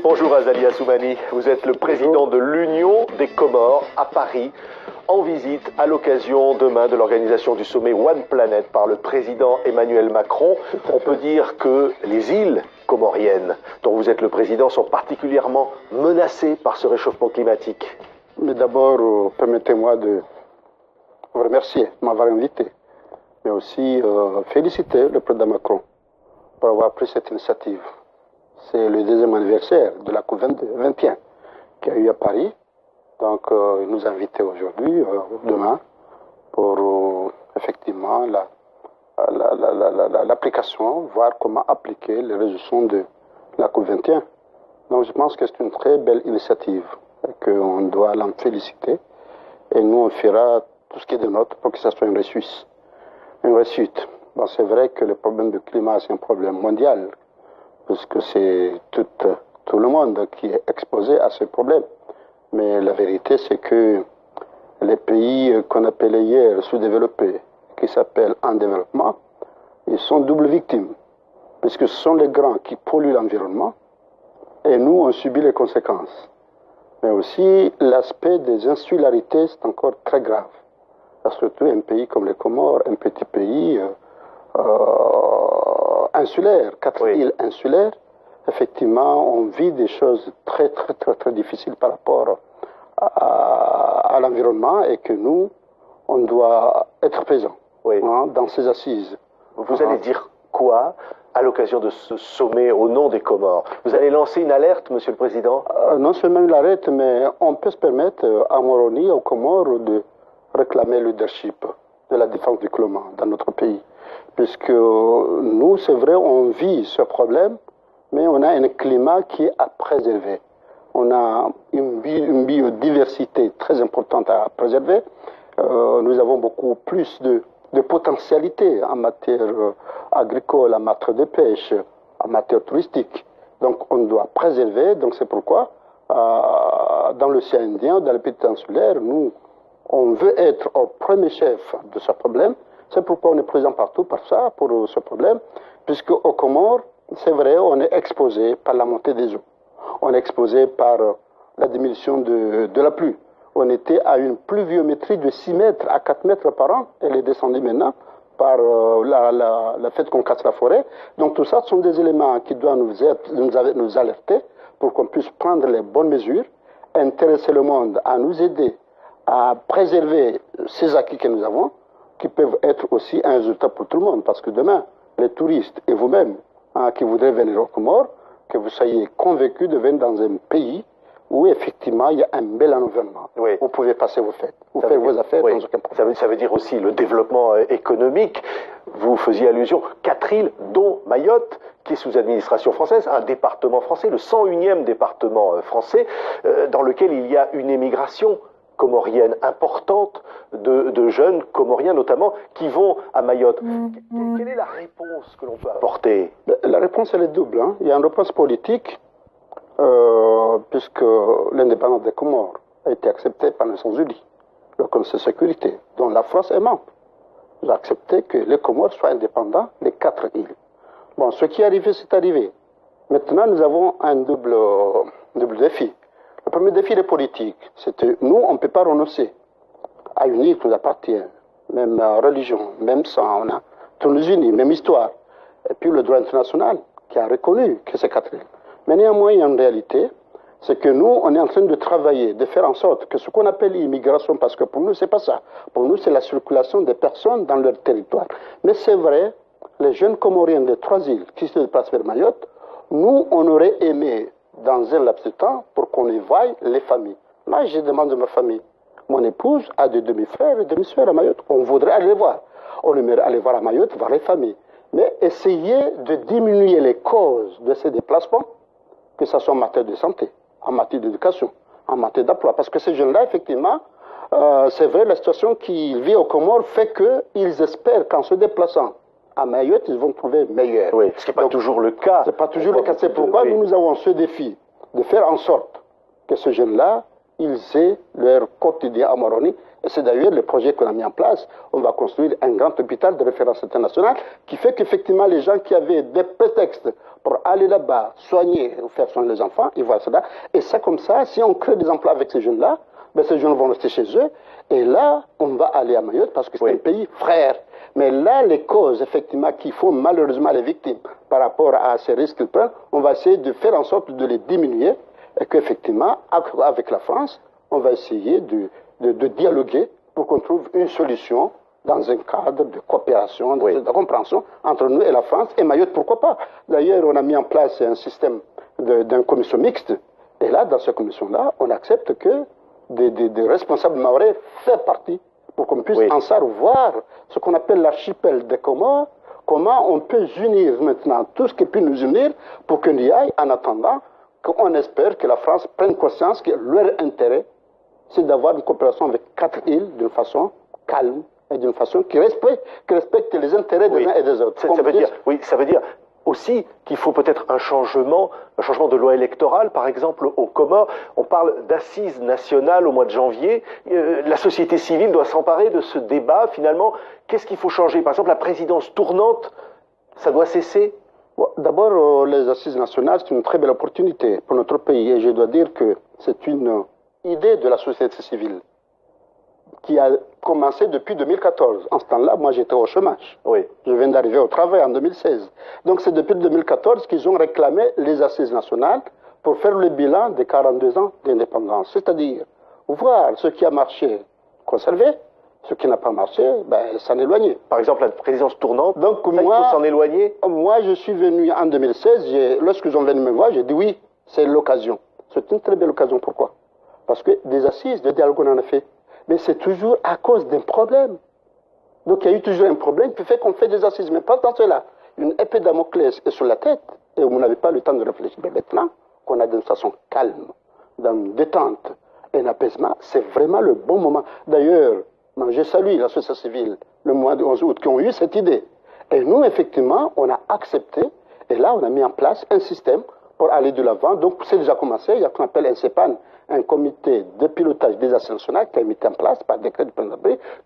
Bonjour Azali Assoumani, vous êtes le président de l'Union des Comores à Paris, en visite à l'occasion demain de l'organisation du sommet One Planet par le président Emmanuel Macron. On peut dire que les îles comoriennes, dont vous êtes le président, sont particulièrement menacées par ce réchauffement climatique. Mais d'abord, permettez-moi de vous remercier de m'avoir invité, mais aussi féliciter le président Macron pour avoir pris cette initiative. C'est le deuxième anniversaire de la COP 21 qui a eu à Paris. Donc, il nous a invités aujourd'hui, demain, pour effectivement l'application, voir comment appliquer les résolutions de la COP 21. Donc, je pense que c'est une très belle initiative et qu'on doit l'en féliciter. Et nous, on fera tout ce qui est de notre pour que ça soit une réussite. Une réussite. Bon, c'est vrai que le problème du climat, c'est un problème mondial, puisque c'est tout le monde qui est exposé à ce problème. Mais la vérité, c'est que les pays qu'on appelait hier sous-développés, qui s'appellent en développement, ils sont double victimes, puisque ce sont les grands qui polluent l'environnement, et nous, on subit les conséquences. Mais aussi, l'aspect des insularités, c'est encore très grave. Surtout un pays comme les Comores, un petit pays insulaire, 4 îles insulaires, effectivement, on vit des choses très difficiles par rapport à l'environnement et que nous, on doit être présents dans ces assises. Vous allez dire quoi à l'occasion de ce sommet au nom des Comores? Vous allez lancer une alerte, Monsieur le Président? Non seulement une alerte, mais on peut se permettre à Moroni, aux Comores, de réclamer le leadership de la défense du climat dans notre pays. Puisque nous, c'est vrai, on vit ce problème, mais on a un climat qui est à préserver. On a une biodiversité très importante à préserver. Nous avons beaucoup plus de potentialité en matière agricole, en matière de pêche, en matière touristique. Donc on doit préserver. Donc c'est pourquoi, dans l'océan Indien, dans le pays insulaire, nous, on veut être au premier chef de ce problème. C'est pourquoi on est présent partout pour ça, pour ce problème, puisque aux Comores, c'est vrai, on est exposé par la montée des eaux. On est exposé par la diminution de la pluie. On était à une pluviométrie de 6 mètres à 4 mètres par an. Elle est descendue maintenant par le fait qu'on casse la forêt. Donc tout ça, ce sont des éléments qui doivent nous alerter pour qu'on puisse prendre les bonnes mesures, intéresser le monde à nous aider à préserver ces acquis que nous avons, qui peuvent être aussi un résultat pour tout le monde. Parce que demain, les touristes et vous-même, qui voudraient venir aux Comores, que vous soyez convaincus de venir dans un pays où effectivement il y a un bel environnement. Oui. Vous pouvez passer vos fêtes, vous faire vos affaires sans aucun problème. Ça veut dire aussi le développement économique. Vous faisiez allusion, 4 îles, dont Mayotte, qui est sous administration française, un département français, le 101e département français, dans lequel il y a une émigration comorienne importante de jeunes comoriens notamment qui vont à Mayotte. Quelle est la réponse que l'on peut apporter? La réponse elle est double. Il y a une réponse politique puisque l'indépendance des Comores a été acceptée par les Nations Unies, le Conseil de sécurité, dont la France est membre. Ils ont accepté que les Comores soient indépendants des 4 îles. Bon, ce qui est arrivé, c'est arrivé. Maintenant, nous avons un double défi. Le premier défi est politique. C'était nous, on ne peut pas renoncer à une île qui nous appartient, même religion, même sang, on a tous nous unis, même histoire. Et puis le droit international qui a reconnu que c'est 4 îles. Mais néanmoins, il y a une réalité, c'est que nous, on est en train de travailler, de faire en sorte que ce qu'on appelle l'immigration, parce que pour nous, c'est pas ça. Pour nous, c'est la circulation des personnes dans leur territoire. Mais c'est vrai, les jeunes Comoriens des 3 îles qui se déplacent vers Mayotte, nous, on aurait aimé dans un laps de temps pour qu'on y voie les familles. Moi, je demande à ma famille. Mon épouse a des demi-frères et demi-sœurs à Mayotte. On voudrait aller les voir. On aimerait aller voir à Mayotte, voir les familles. Mais essayer de diminuer les causes de ces déplacements, que ce soit en matière de santé, en matière d'éducation, en matière d'emploi. Parce que ces jeunes-là, effectivement, c'est vrai, la situation qu'ils vivent aux Comores fait qu'ils espèrent qu'en se déplaçant à Mayotte, ils vont trouver meilleur. Oui, ce qui n'est pas toujours le cas. C'est pas toujours le cas. C'est pourquoi nous avons ce défi de faire en sorte que ces jeunes-là, ils aient leur quotidien à Moroni. Et c'est d'ailleurs le projet qu'on a mis en place. On va construire un grand hôpital de référence internationale qui fait qu'effectivement les gens qui avaient des prétextes pour aller là-bas, soigner, ou faire soigner les enfants, ils voient cela. Et ça, comme ça, si on crée des emplois avec ces jeunes-là, ben, ces jeunes vont rester chez eux. Et là, on va aller à Mayotte parce que c'est un pays frère. Mais là, les causes, effectivement, qui font malheureusement les victimes par rapport à ces risques qu'ils prennent, on va essayer de faire en sorte de les diminuer et qu'effectivement, avec la France, on va essayer de dialoguer pour qu'on trouve une solution dans un cadre de coopération, de compréhension entre nous et la France. Et Mayotte, pourquoi pas? D'ailleurs, on a mis en place un système d'une commission mixte. Et là, dans cette commission-là, on accepte que des responsables maorais font partie pour qu'on puisse ensemble voir ce qu'on appelle l'archipel des Comores, comment on peut unir maintenant tout ce qui peut nous unir pour qu'on y aille en attendant qu'on espère que la France prenne conscience que leur intérêt, c'est d'avoir une coopération avec 4 îles d'une façon calme et d'une façon qui respecte les intérêts des uns et des autres. Ça veut dire aussi qu'il faut peut-être un changement de loi électorale, par exemple aux Comores. On parle d'assises nationales au mois de janvier. La société civile doit s'emparer de ce débat. Finalement, qu'est-ce qu'il faut changer? Par exemple, la présidence tournante, ça doit cesser? D'abord, les assises nationales, c'est une très belle opportunité pour notre pays. Et je dois dire que c'est une idée de la société civile qui a commencé depuis 2014. En ce temps-là, moi, j'étais au chômage. Je viens d'arriver au travail en 2016. Donc, c'est depuis 2014 qu'ils ont réclamé les assises nationales pour faire le bilan des 42 ans d'indépendance. C'est-à-dire, voir ce qui a marché, conserver, ce qui n'a pas marché, ben, s'en éloigner. Par exemple, la présidence tournante, donc, il faut s'en éloigner? Moi, je suis venu en 2016, lorsqu'ils ont venu me voir, j'ai dit oui, c'est l'occasion. C'est une très belle occasion. Pourquoi? Parce que des assises, de dialogue, on en a fait. Mais c'est toujours à cause d'un problème. Donc il y a eu toujours un problème qui fait qu'on fait des assises. Mais pendant cela, une épée de Damoclès est sur la tête et vous n'avez pas le temps de réfléchir. Mais maintenant qu'on a d'une façon calme, d'une détente et un apaisement, c'est vraiment le bon moment. D'ailleurs, je salue la société civile le mois de 11 août qui ont eu cette idée. Et nous, effectivement, on a accepté et là, on a mis en place un système pour aller de l'avant. Donc c'est déjà commencé. Il y a ce qu'on appelle un CEPAN, un comité de pilotage des assises nationales qui a mis en place par décret du président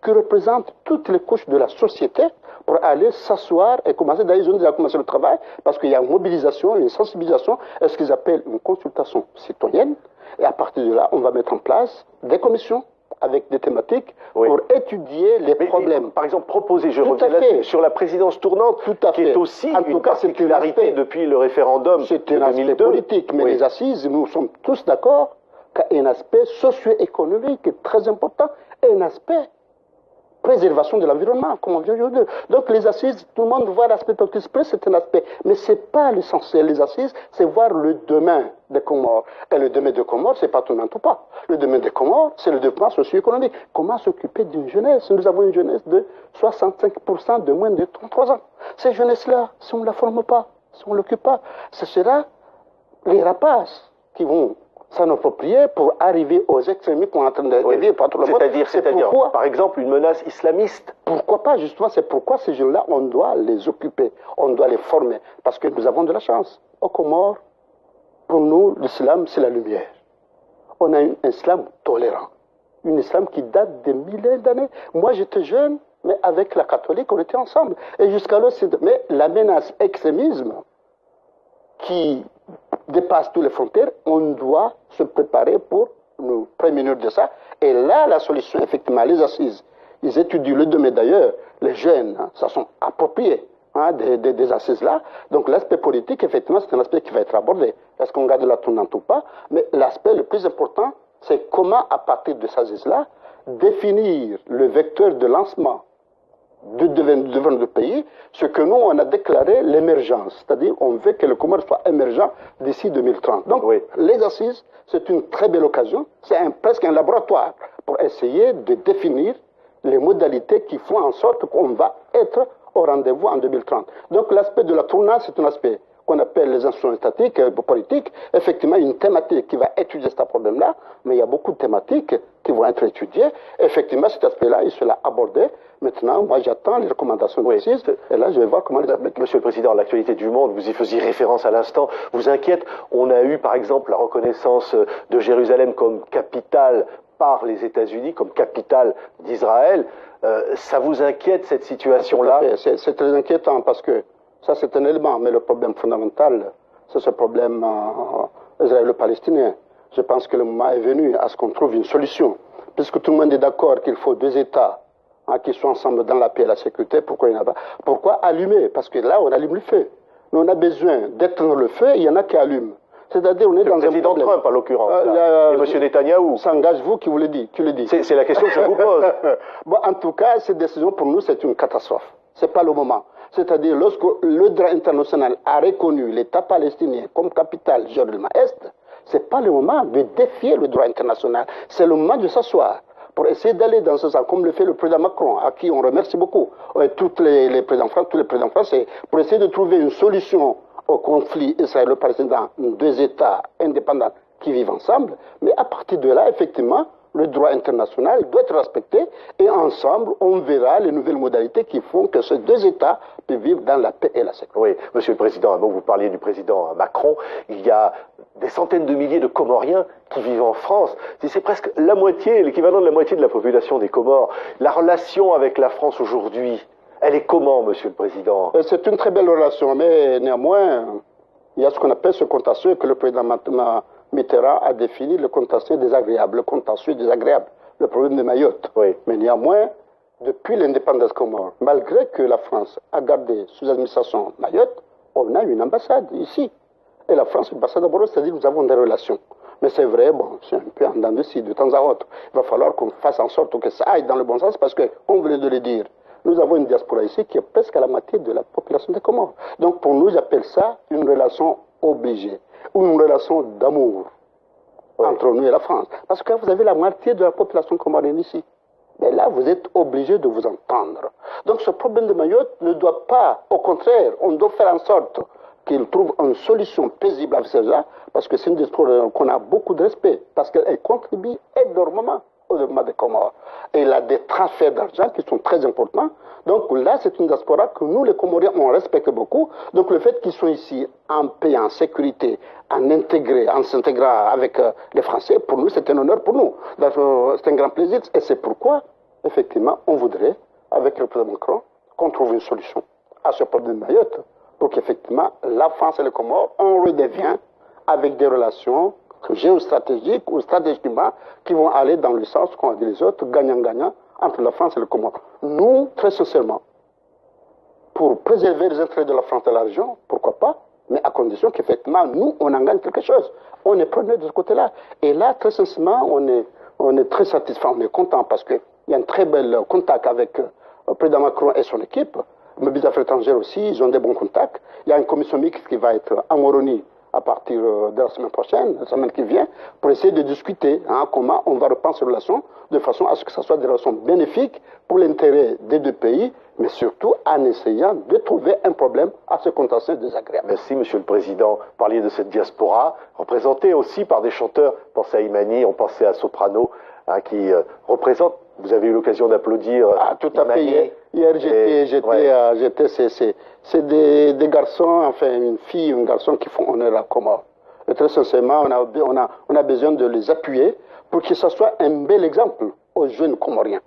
qui représente toutes les couches de la société pour aller s'asseoir et commencer. D'ailleurs, ils ont déjà commencé le travail parce qu'il y a une mobilisation, une sensibilisation, ce qu'ils appellent une consultation citoyenne. Et à partir de là, on va mettre en place des commissions avec des thématiques pour étudier les problèmes. Par exemple, proposer, je reviens là-dessus, sur la présidence tournante, qui est aussi une particularité depuis le référendum de 2002. C'est un aspect politique, mais les assises, nous sommes tous d'accord qu'il y a un aspect socio-économique très important et un aspect préservation de l'environnement, comme on vient de dire. Donc les assises, tout le monde voit l'aspect politique, c'est un aspect, mais ce n'est pas l'essentiel. Les assises, c'est voir le demain des Comores. Et le demain des Comores, ce n'est pas tout le monde ou pas. Le demain des Comores, c'est le développement socio-économique. Comment s'occuper d'une jeunesse? Nous avons une jeunesse de 65% de moins de 33 ans. Ces jeunesses-là, si on ne la forme pas, si on ne l'occupe pas, ce sera les rapaces qui vont s'en approprier pour arriver aux extrémistes qu'on est en train de vivre par tout le monde. C'est-à-dire, par exemple, une menace islamiste. Pourquoi pas, justement, c'est pourquoi ces jeunes-là, on doit les occuper, on doit les former, parce que nous avons de la chance. Aux Comores, pour nous, l'islam, c'est la lumière. On a un islam tolérant, un islam qui date de milliers d'années. Moi, j'étais jeune, mais avec la catholique, on était ensemble. Et jusqu'à là, mais la menace extrémisme qui dépasse toutes les frontières, on doit se préparer pour nous prémunir de ça. Et là, la solution, effectivement, les assises, ils étudient le domaine d'ailleurs, les jeunes, ça sont appropriés des assises-là. Donc l'aspect politique, effectivement, c'est un aspect qui va être abordé. Est-ce qu'on garde la tournante ou pas? Mais l'aspect le plus important, c'est comment, à partir de ces assises-là, définir le vecteur de lancement devant le pays, ce que nous, on a déclaré l'émergence. C'est-à-dire, on veut que le commerce soit émergent d'ici 2030. Donc, les assises, c'est une très belle occasion. C'est presque un laboratoire pour essayer de définir les modalités qui font en sorte qu'on va être au rendez-vous en 2030. Donc, l'aspect de la tournante, c'est un aspect qu'on appelle les instruments statiques, politiques. Effectivement, une thématique qui va étudier ce problème-là, mais il y a beaucoup de thématiques qui vont être étudiées. Effectivement, cet aspect-là, il sera abordé. Maintenant, moi, j'attends les recommandations de l'ACIS, et là, je vais voir comment les appliquer. Monsieur le Président, l'actualité du monde, vous y faisiez référence à l'instant, vous inquiète. On a eu, par exemple, la reconnaissance de Jérusalem comme capitale par les États-Unis, comme capitale d'Israël. Ça vous inquiète, cette situation-là? C'est très inquiétant parce que Ça, c'est un élément. Mais le problème fondamental, c'est ce problème israélo-palestinien. Je pense que le moment est venu à ce qu'on trouve une solution. Puisque tout le monde est d'accord qu'il faut deux États qui sont ensemble dans la paix et la sécurité, pourquoi il n'y en a pas? Pourquoi allumer? Parce que là, on allume le feu. Nous, on a besoin d'éteindre le feu, il y en a qui allument. C'est-à-dire, on est dans un président problème. Trump, en l'occurrence, et M. Netanyahou. S'engage vous qui vous le dit. C'est la question que je vous pose. Bon, en tout cas, cette décision, pour nous, c'est une catastrophe. Ce n'est pas le moment. C'est-à-dire, lorsque le droit international a reconnu l'État palestinien comme capitale Jérusalem-Est, ce n'est pas le moment de défier le droit international. C'est le moment de s'asseoir pour essayer d'aller dans ce sens, comme le fait le président Macron, à qui on remercie beaucoup, et tous les présidents français, pour essayer de trouver une solution au conflit israélo-palestinien dans deux États indépendants qui vivent ensemble. Mais à partir de là, effectivement, le droit international doit être respecté et ensemble, on verra les nouvelles modalités qui font que ces deux États peuvent vivre dans la paix et la sécurité. Oui, Monsieur le Président, un mot, vous parliez du président Macron. Il y a des centaines de milliers de Comoriens qui vivent en France. C'est presque la moitié, l'équivalent de la moitié de la population des Comores. La relation avec la France aujourd'hui, elle est comment, Monsieur le Président? C'est une très belle relation, mais néanmoins, il y a ce qu'on appelle ce contentieux que le président Mitterrand a défini, le contentieux désagréable, le contentieux désagréable, le problème de Mayotte. Oui. Mais néanmoins, depuis l'indépendance comore, malgré que la France a gardé sous administration Mayotte, on a une ambassade ici. Et la France, l'ambassade d'abord, c'est-à-dire nous avons des relations. Mais c'est vrai, bon, c'est un peu en dents de scie, de temps à autre. Il va falloir qu'on fasse en sorte que ça aille dans le bon sens, parce qu'on venait de le dire. Nous avons une diaspora ici qui est presque à la moitié de la population des Comores. Donc pour nous, j'appelle ça une relation obligée, ou une relation d'amour entre nous et la France. Parce que vous avez la moitié de la population comorienne ici. Mais là, vous êtes obligé de vous entendre. Donc ce problème de Mayotte ne doit pas, au contraire, on doit faire en sorte qu'il trouve une solution paisible avec cela, parce que c'est une diaspora qu'on a beaucoup de respect, parce qu'elle contribue énormément au développement des Comores. Et il a des transferts d'argent qui sont très importants. Donc là, c'est une diaspora que nous, les Comoriens, on respecte beaucoup. Donc le fait qu'ils soient ici en paix, en sécurité, en s'intégrant avec les Français, pour nous, c'est un honneur pour nous. C'est un grand plaisir. Et c'est pourquoi, effectivement, on voudrait, avec le président Macron, qu'on trouve une solution à ce problème de Mayotte, pour qu'effectivement, la France et les Comores, on redevient avec des relations géostratégiques ou stratégiquement qui vont aller dans le sens qu'ont dit les autres, gagnant-gagnant entre la France et le Comores. Nous, très sincèrement, pour préserver les intérêts de la France et de la région, pourquoi pas, mais à condition qu'effectivement, nous, on en gagne quelque chose. On est preneur de ce côté-là. Et là, très sincèrement, on est très satisfait, on est content parce qu'il y a un très bel contact avec le président Macron et son équipe. Le ministre des Affaires étrangères aussi, ils ont des bons contacts. Il y a une commission mixte qui va être à Moroni à partir de la semaine prochaine, la semaine qui vient, pour essayer de discuter comment on va repenser les relations de façon à ce que ce soit des relations bénéfiques pour l'intérêt des deux pays, mais surtout en essayant de trouver un problème à ce contentieux désagréable. Merci, Monsieur le Président. Vous parliez de cette diaspora, représentée aussi par des chanteurs. On pensait à Imani, on pensait à Soprano, qui représente. Vous avez eu l'occasion d'applaudir. Ah, tout à fait. Hier, j'étais, c'est des garçons, enfin une fille, un garçon qui font honneur à Comores. Et très sincèrement, on a besoin de les appuyer pour que ce soit un bel exemple aux jeunes Comoriens,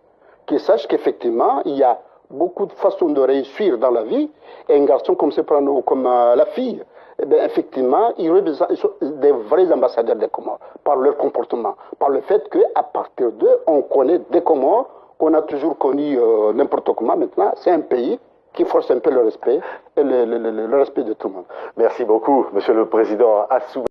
qu'ils sachent qu'effectivement, il y a beaucoup de façons de réussir dans la vie. Et un garçon comme Soprano, comme la fille, eh bien, effectivement, ils sont des vrais ambassadeurs des Comores, par leur comportement, par le fait qu'à partir d'eux, on connaît des Comores qu'on a toujours connu n'importe comment. Maintenant, c'est un pays qui force un peu le respect, et le respect de tout le monde. Merci beaucoup, Monsieur le Président Assou.